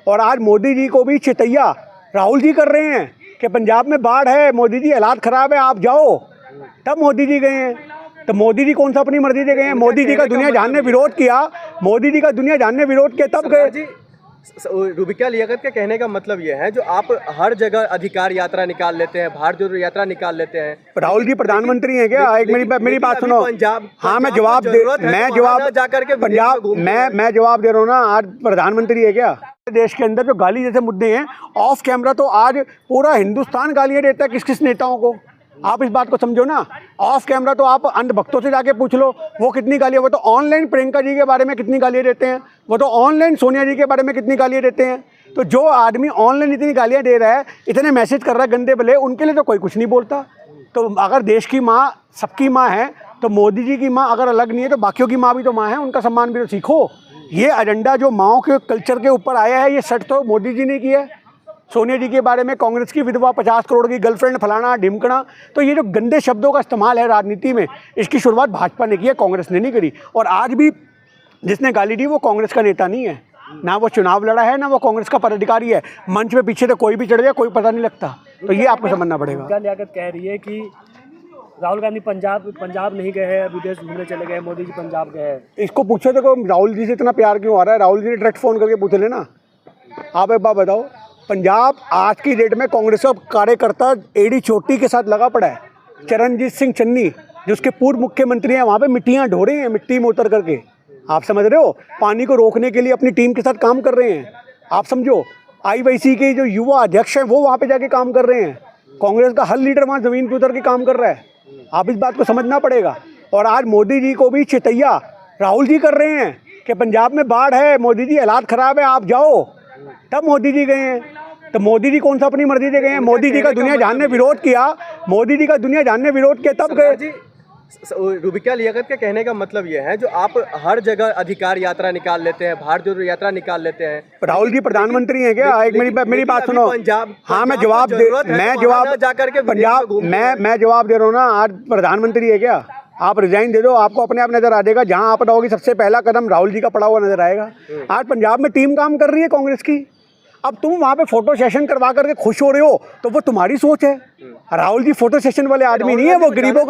और आज मोदी जी को भी चितैया राहुल जी कर रहे हैं कि पंजाब में बाढ़ है, मोदी जी हालात ख़राब है, आप जाओ। तब मोदी जी गए हैं। तो मोदी जी कौन सा अपनी मर्जी से गए हैं? मोदी जी का दुनिया जान ने विरोध किया, मोदी जी का दुनिया जान ने विरोध किया तब गए। रूबिका लियाकत के कहने का मतलब ये है, जो आप हर जगह अधिकार यात्रा निकाल लेते हैं, भारत जोड़ो यात्रा निकाल लेते हैं। राहुल जी प्रधानमंत्री हैं क्या? एक मेरी बात सुनो। पंजाब, हाँ, मैं जवाब दे रहा हूँ ना। आज प्रधानमंत्री है क्या? देश के अंदर जो गाली जैसे मुद्दे हैं ऑफ कैमरा, तो आज पूरा हिंदुस्तान गालियाँ देता है किस किस नेताओं को। आप इस बात को समझो ना। ऑफ कैमरा तो आप अंधभक्तों से जाके पूछ लो, वो कितनी गालियाँ, वो तो ऑनलाइन प्रियंका जी के बारे में कितनी गालियाँ देते हैं, वो तो ऑनलाइन सोनिया जी के बारे में कितनी गालियाँ देते हैं। तो जो आदमी ऑनलाइन इतनी गालियाँ दे रहा है, इतने मैसेज कर रहा है गंदे भले, उनके लिए तो कोई कुछ नहीं बोलता। तो अगर देश की माँ सबकी माँ है, तो मोदी जी की माँ अगर अलग नहीं है तो बाकियों की माँ भी तो माँ है, उनका सम्मान भी तो सीखो। ये एजेंडा जो माँओं के कल्चर के ऊपर आया है, ये सेट तो मोदी जी ने किया है। सोनिया जी के बारे में कांग्रेस की विधवा, 50 करोड़ की गर्लफ्रेंड, फलाना ढिमकना, तो ये जो गंदे शब्दों का इस्तेमाल है राजनीति में, इसकी शुरुआत भाजपा ने की है, कांग्रेस ने नहीं करी। और आज भी जिसने गाली दी वो कांग्रेस का नेता नहीं है, ना वो चुनाव लड़ा है, ना वो कांग्रेस का पदाधिकारी है। मंच पे पीछे तो कोई भी चढ़ जाए, कोई पता नहीं लगता। तो ये आपको समझना पड़ेगा। लियाकत कह रही है कि राहुल गांधी पंजाब नहीं गए हैं, विदेश घूमने चले गए, मोदी जी पंजाब गए हैं। इसको पूछो तो राहुल जी से इतना प्यार क्यों आ रहा है? राहुल जी ने डायरेक्ट फ़ोन करके पूछ लेना। आप एक बात बताओ, पंजाब आज की डेट में कांग्रेस का कार्यकर्ता एड़ी चोटी के साथ लगा पड़ा है। चरणजीत सिंह चन्नी जो उसके पूर्व मुख्यमंत्री हैं, वहाँ पे मिट्टियाँ ढो रहे हैं, मिट्टी में उतर करके। आप समझ रहे हो? पानी को रोकने के लिए अपनी टीम के साथ काम कर रहे हैं। आप समझो, IYC के जो युवा अध्यक्ष हैं वो वहाँ पे जाके काम कर रहे हैं। कांग्रेस का हर लीडर वहाँ ज़मीन पर उतर के काम कर रहा है। आप इस बात को समझना पड़ेगा। और आज मोदी जी को भी चितैया राहुल जी कर रहे हैं कि पंजाब में बाढ़ है, मोदी जी हालात ख़राब है, आप जाओ। तब मोदी जी गए हैं। तो मोदी जी कौन सा अपनी मर्जी से गए हैं? मोदी जी का दुनिया जान ने विरोध किया, मोदी जी का दुनिया जान ने विरोध किया तब गए। रूबिका लियाकत के कहने का मतलब ये है, जो आप हर जगह अधिकार यात्रा निकाल लेते हैं, भारत जोड़ो यात्रा निकाल लेते हैं। राहुल जी प्रधानमंत्री हैं क्या? एक मेरी बात सुनो। हाँ, मैं जवाब दे रहा हूँ ना। आज प्रधानमंत्री है क्या? आप रिजाइन दे दो, आपको अपने आप नजर आ जाएगा। जहां आप रहोगे सबसे पहला कदम राहुल जी का पड़ा हुआ नजर आएगा। आज पंजाब में टीम काम कर रही है कांग्रेस की। अब तुम वहां पे फोटो सेशन करवा करके खुश हो रहे हो, तो वो तुम्हारी सोच है। राहुल जी फोटो सेशन वाले आदमी नहीं है, वो गरीबों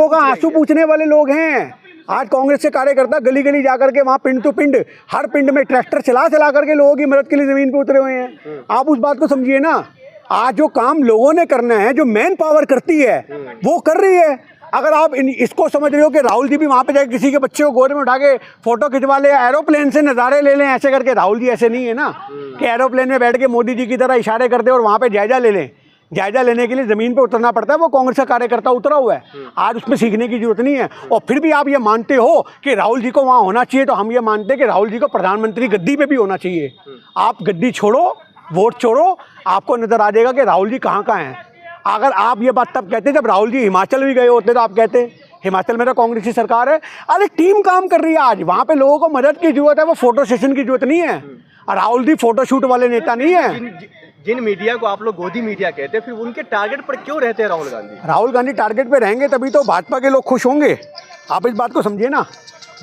का आंसू पूछने वाले लोग हैं। आज कांग्रेस के कार्यकर्ता गली गली जाकर के वहाँ पिंड टू पिंड, हर पिंड में ट्रैक्टर चला करके लोगों की मदद के लिए जमीन पे उतरे हुए हैं। आप उस बात को समझिए ना। आज जो काम लोगों ने करना है, जो मैन पावर करती है, वो कर रही है। अगर आप इसको समझ रहे हो कि राहुल जी भी वहाँ पे जाके किसी के बच्चे को गोद में उठा के फोटो खिंचवा ले, एरोप्लेन से नज़ारे ले लें ऐसे करके, राहुल जी ऐसे नहीं है ना कि एरोप्लेन में बैठ के मोदी जी की तरह इशारे करते और वहाँ पे जायजा ले लें। जायजा लेने के लिए ज़मीन पे उतरना पड़ता है। वो कांग्रेस का कार्यकर्ता उतरा हुआ है। आज उसमें सीखने की जरूरत नहीं है। और फिर भी आप ये मानते हो कि राहुल जी को वहाँ होना चाहिए, तो हम ये मानते हैं कि राहुल जी को प्रधानमंत्री गद्दी पे भी होना चाहिए। आप गद्दी छोड़ो, वोट छोड़ो, आपको नज़र आ जाएगा कि राहुल जी कहाँ हैं। अगर आप ये बात तब कहते जब राहुल जी हिमाचल भी गए होते, तो आप कहते हिमाचल में तो कांग्रेस की सरकार है। अरे टीम काम कर रही है। आज वहाँ पे लोगों को मदद की जरूरत है, वो फोटो सेशन की जरूरत नहीं है। और राहुल जी फोटो शूट वाले नेता नहीं है। जिन मीडिया को आप लोग गोदी मीडिया कहते हैं, फिर उनके टारगेट पर क्यों रहते हैं राहुल गांधी? राहुल गांधी टारगेट पे रहेंगे तभी तो भाजपा के लोग खुश होंगे। आप इस बात को समझिए ना।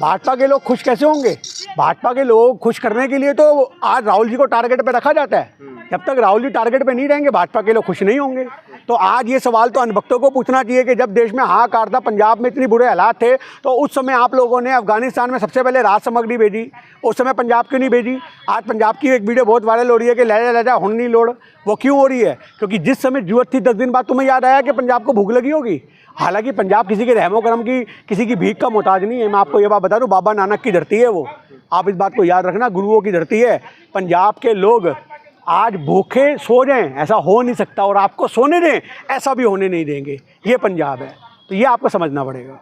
भाजपा के लोग खुश कैसे होंगे? भाजपा के लोग खुश करने के लिए तो आज राहुल जी को टारगेट पे रखा जाता है। जब तक राहुल जी टारगेट पे नहीं रहेंगे, भाजपा के लोग खुश नहीं होंगे। तो आज ये सवाल तो अनभक्तों को पूछना चाहिए कि जब देश में हाहाकार था, पंजाब में इतने बुरे हालात थे, तो उस समय आप लोगों ने अफगानिस्तान में सबसे पहले राहत सामग्री भेजी। उस समय पंजाब क्यों नहीं भेजी? आज पंजाब की एक वीडियो बहुत वायरल हो रही है कि लहजा हुन नहीं लोड़। वो क्यों हो रही है? क्योंकि जिस समय जरूरत थी 10 दिन बाद तुम्हें याद आया कि पंजाब को भूख लगी होगी। हालांकि पंजाब किसी के रहमो करम की, किसी की भीख का मोहताज नहीं है। मैं आपको ये बात बता दूं, बाबा नानक की धरती है वो। आप इस बात को याद रखना, गुरुओं की धरती है। पंजाब के लोग आज भूखे सो जाएं, ऐसा हो नहीं सकता। और आपको सोने दें, ऐसा भी होने नहीं देंगे। ये पंजाब है, तो ये आपको समझना पड़ेगा।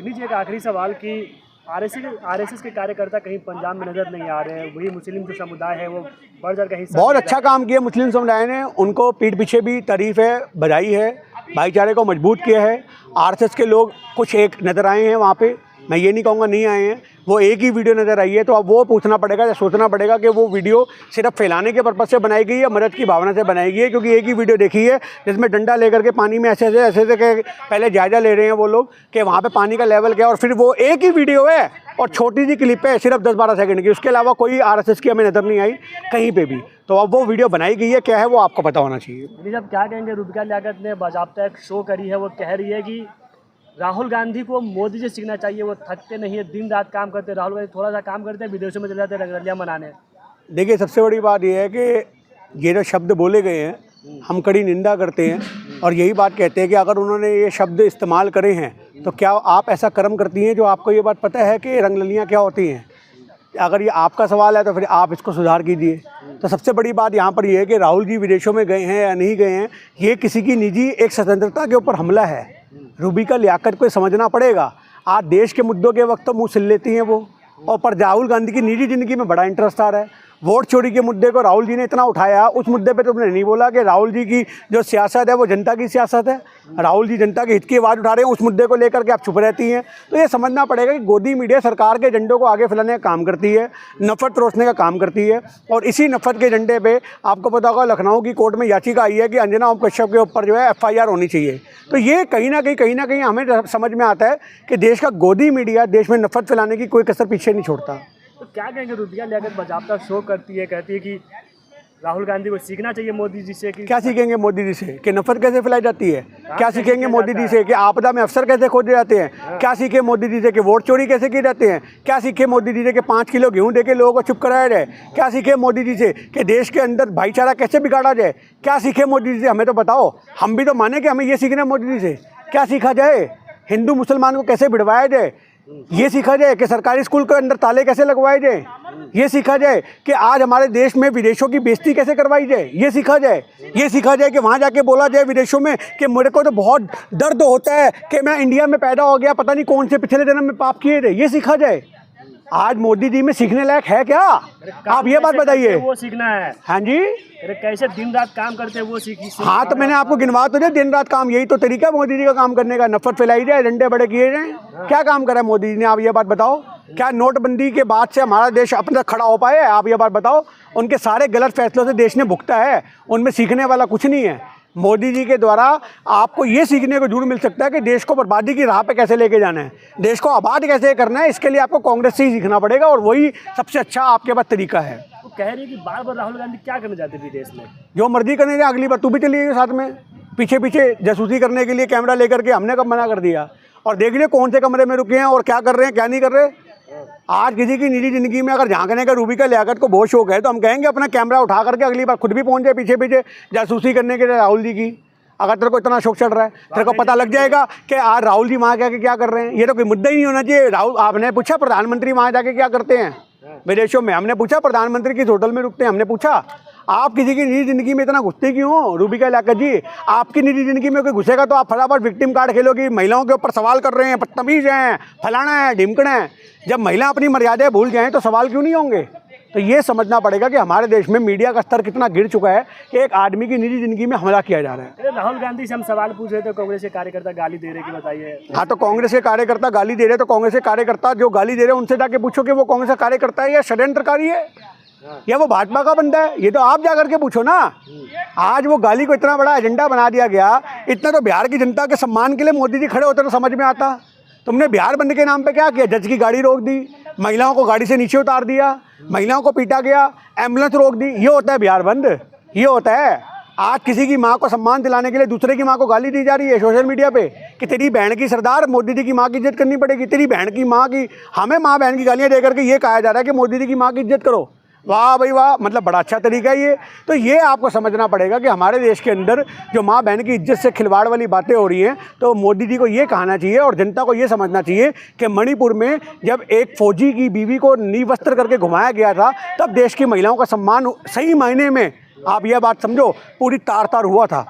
एक आखिरी सवाल कि आरएसएस के कार्यकर्ता कहीं पंजाब में नजर नहीं आ रहे हैं। वही मुस्लिम जो समुदाय है वो बढ़ चढ़ का हिस्सा, बहुत अच्छा काम किया मुस्लिम समुदाय ने। उनको पीठ पीछे भी तारीफ है, बधाई है। भाईचारे को मजबूत किया है। आरएसएस के लोग कुछ एक नज़र आए हैं वहाँ पे। मैं ये नहीं कहूँगा नहीं आए हैं, वो एक ही वीडियो नज़र आई है, तो अब वो पूछना पड़ेगा या सोचना पड़ेगा कि वो वीडियो सिर्फ फैलाने के पर्पज़ से बनाई गई है, मदद की भावना से बनाई गई है। क्योंकि एक ही वीडियो देखी है जिसमें डंडा लेकर के पानी में ऐसे के पहले जायज़ा ले रहे हैं वो लोग कि वहाँ पे पानी का लेवल क्या, और फिर वो एक ही वीडियो है और छोटी सी क्लिप है सिर्फ 10-12 सेकंड की, उसके अलावा कोई RSS की हमें नज़र नहीं आई कहीं पे भी। तो अब वो वीडियो बनाई गई है, क्या है वो आपको पता होना चाहिए। साहब क्या कहेंगे, रुबिका लियाकत ने बाज़ाब्ता एक शो करी है, वो कह रही है कि राहुल गांधी को मोदी से सीखना चाहिए, वो थकते नहीं है, दिन रात काम करते। राहुल गांधी थोड़ा सा काम करते हैं, विदेशों में चले जाते हैं रंगरलियाँ मनाने। देखिए, सबसे बड़ी बात यह है कि ये जो शब्द बोले गए हैं हम कड़ी निंदा करते हैं और यही बात कहते हैं कि अगर उन्होंने ये शब्द इस्तेमाल करे हैं तो क्या आप ऐसा कर्म करती हैं जो आपको ये बात पता है कि रंगरलियाँ क्या होती हैं। अगर ये आपका सवाल है तो फिर आप इसको सुधार कीजिए। तो सबसे बड़ी बात यहाँ पर ये है कि राहुल जी विदेशों में गए हैं या नहीं गए हैं, ये किसी की निजी एक स्वतंत्रता के ऊपर हमला है। रुबिका लियाकत को समझना पड़ेगा। आज देश के मुद्दों के वक्त तो मुँह सिल लेती हैं वो, और पर राहुल गांधी की निजी ज़िंदगी में बड़ा इंटरेस्ट आ रहा है। वोट चोरी के मुद्दे को राहुल जी ने इतना उठाया, उस मुद्दे पे तुमने नहीं बोला कि राहुल जी की जो सियासत है वो जनता की सियासत है। राहुल जी जनता के हित की आवाज़ उठा रहे हैं, उस मुद्दे को लेकर के आप चुप रहती हैं। तो ये समझना पड़ेगा कि गोदी मीडिया सरकार के एजेंडों को आगे फैलाने का काम करती है, नफरत रोकने का काम करती है। और इसी नफरत के एजेंडे पे आपको पता होगा लखनऊ की कोर्ट में याचिका आई है कि अंजना ओम कश्यप के ऊपर जो है FIR होनी चाहिए। तो ये कहीं ना कहीं हमें समझ में आता है कि देश का गोदी मीडिया देश में नफरत फैलाने की कोई कसर पीछे नहीं छोड़ता। तो क्या कहेंगे, रुबिका लियाकत बाज़ाब्ता शो करती है, कहती है कि राहुल गांधी को सीखना चाहिए मोदी जी से। कि क्या सीखेंगे मोदी जी से कि नफरत कैसे फैलाई जाती है? क्या सीखेंगे मोदी जी से कि आपदा में अफसर कैसे खोजे जाते हैं? क्या सीखे मोदी जी से कि वोट चोरी कैसे किए जाते हैं? क्या सीखे मोदी जी से कि 5 किलो गेहूं देके लोगों को चुप कराया जाए? क्या सीखे मोदी जी से कि देश के अंदर भाईचारा कैसे बिगाड़ा जाए? क्या सीखे मोदी जी से, हमें तो बताओ। हम भी तो माने कि हमें ये सीखना है मोदी जी से। क्या सीखा जाए? हिंदू मुसलमान को कैसे भिड़वाया जाए, ये सीखा जाए। कि सरकारी स्कूल के अंदर ताले कैसे लगवाए जाए, ये सीखा जाए। कि आज हमारे देश में विदेशों की बेइज्जती कैसे करवाई जाए, ये सीखा जाए। ये सीखा जाए कि वहाँ जाके बोला जाए विदेशों में कि मेरे को तो बहुत दर्द होता है कि मैं इंडिया में पैदा हो गया, पता नहीं कौन से पिछले जन्म में पाप किए थे, ये सीखा जाए। आज मोदी जी में सीखने लायक है क्या? आप ये बात बताइए। वो सीखना है। हाँ जी, कैसे दिन रात काम करते हैं वो सीखी। हाँ, तो मैंने आपको गिनवा तो दिया दिन रात काम। यही तो तरीका है मोदी जी का काम करने का। नफरत फैलाई जाए, एजेंडे बड़े किए जाएं। क्या काम करा है मोदी जी ने? आप ये बात बताओ। क्या नोटबंदी के बाद से हमारा देश अपने तक खड़ा हो पाया है? आप ये बात बताओ। उनके सारे गलत फैसलों से देश ने भुगता है, उनमें सीखने वाला कुछ नहीं है। मोदी जी के द्वारा आपको ये सीखने को जरूर मिल सकता है कि देश को बर्बादी की राह पे कैसे लेके जाना है, देश को आबाद कैसे करना है। इसके लिए आपको कांग्रेस से ही सीखना पड़ेगा और वही सबसे अच्छा आपके पास तरीका है। वो कह रही है कि बार बार राहुल गांधी क्या करना चाहते थे देश में? जो मर्जी करने जाए, अगली बार तू भी चलिए साथ में, पीछे पीछे जासूसी करने के लिए कैमरा लेकर के। हमने कब मना कर दिया? और देख लिए कौन से कमरे में रुके हैं और क्या कर रहे हैं क्या नहीं कर रहे। आज किसी की निजी जिंदगी में अगर झांकने का रुबिका लियाकत को बहुत शौक है तो हम कहेंगे अपना कैमरा उठा करके अगली बार खुद भी पहुंच जाए पीछे पीछे जासूसी करने के लिए राहुल जी की। अगर तेरे को इतना शौक चढ़ रहा है, तेरे को पता लग जाएगा कि आज राहुल जी वहाँ जाके क्या कर रहे हैं। ये तो कोई मुद्दा ही नहीं होना चाहिए। राहुल, आपने पूछा प्रधानमंत्री वहाँ जाके क्या करते हैं विदेशों में? हमने पूछा प्रधानमंत्री किस होटल में रुकते हैं? हमने पूछा। आप किसी की निजी जिंदगी में इतना घुसते क्यों हो रुबिका लियाकत जी? आपकी निजी जिंदगी में कोई घुसेगा तो आप फटाफट विक्टिम कार्ड खेलोगी, महिलाओं के ऊपर सवाल कर रहे हैं, बदतमीज हैं, फलाना है, ढिमकना है। जब महिला अपनी मर्यादाएं भूल जाएं तो सवाल क्यों नहीं होंगे? तो ये समझना पड़ेगा कि हमारे देश में मीडिया का स्तर कितना गिर चुका है कि एक आदमी की निजी जिंदगी में हमला किया जा रहा है। राहुल गांधी से हम सवाल पूछ रहे थे, कांग्रेस के कार्यकर्ता गाली दे रहे कि बताइए। हाँ, तो कांग्रेस के कार्यकर्ता गाली दे रहे तो कांग्रेस के कार्यकर्ता जो गाली दे रहे हैं उनसे जाके पूछो कि वो कांग्रेस का कार्यकर्ता है या षड्यंत्रकारी है या वो भाजपा का बंदा है। ये तो आप जाकर के पूछो ना। आज वो गाली को इतना बड़ा एजेंडा बना दिया गया, इतना तो बिहार की जनता के सम्मान के लिए मोदी जी खड़े होते तो समझ में आता। तुमने बिहार बंद के नाम पे क्या किया? जज की गाड़ी रोक दी, महिलाओं को गाड़ी से नीचे उतार दिया, महिलाओं को पीटा गया, एम्बुलेंस रोक दी। ये होता है बिहार बंद? ये होता है? आज किसी की माँ को सम्मान दिलाने के लिए दूसरे की माँ को गाली दी जा रही है सोशल मीडिया पे कि तेरी बहन की सरदार मोदी जी की माँ की इज्जत करनी पड़ेगी, तेरी बहन की माँ की। हमें माँ बहन की गालियाँ दे करके ये कहा जा रहा है कि मोदी जी की माँ की इज्जत करो। वाह भाई वाह, मतलब बड़ा अच्छा तरीका है ये। तो ये आपको समझना पड़ेगा कि हमारे देश के अंदर जो माँ बहन की इज्जत से खिलवाड़ वाली बातें हो रही हैं, तो मोदी जी को ये कहना चाहिए और जनता को ये समझना चाहिए कि मणिपुर में जब एक फौजी की बीवी को नीवस्त्र करके घुमाया गया था तब देश की महिलाओं का सम्मान सही मायने में, आप यह बात समझो, पूरी तार तार हुआ था।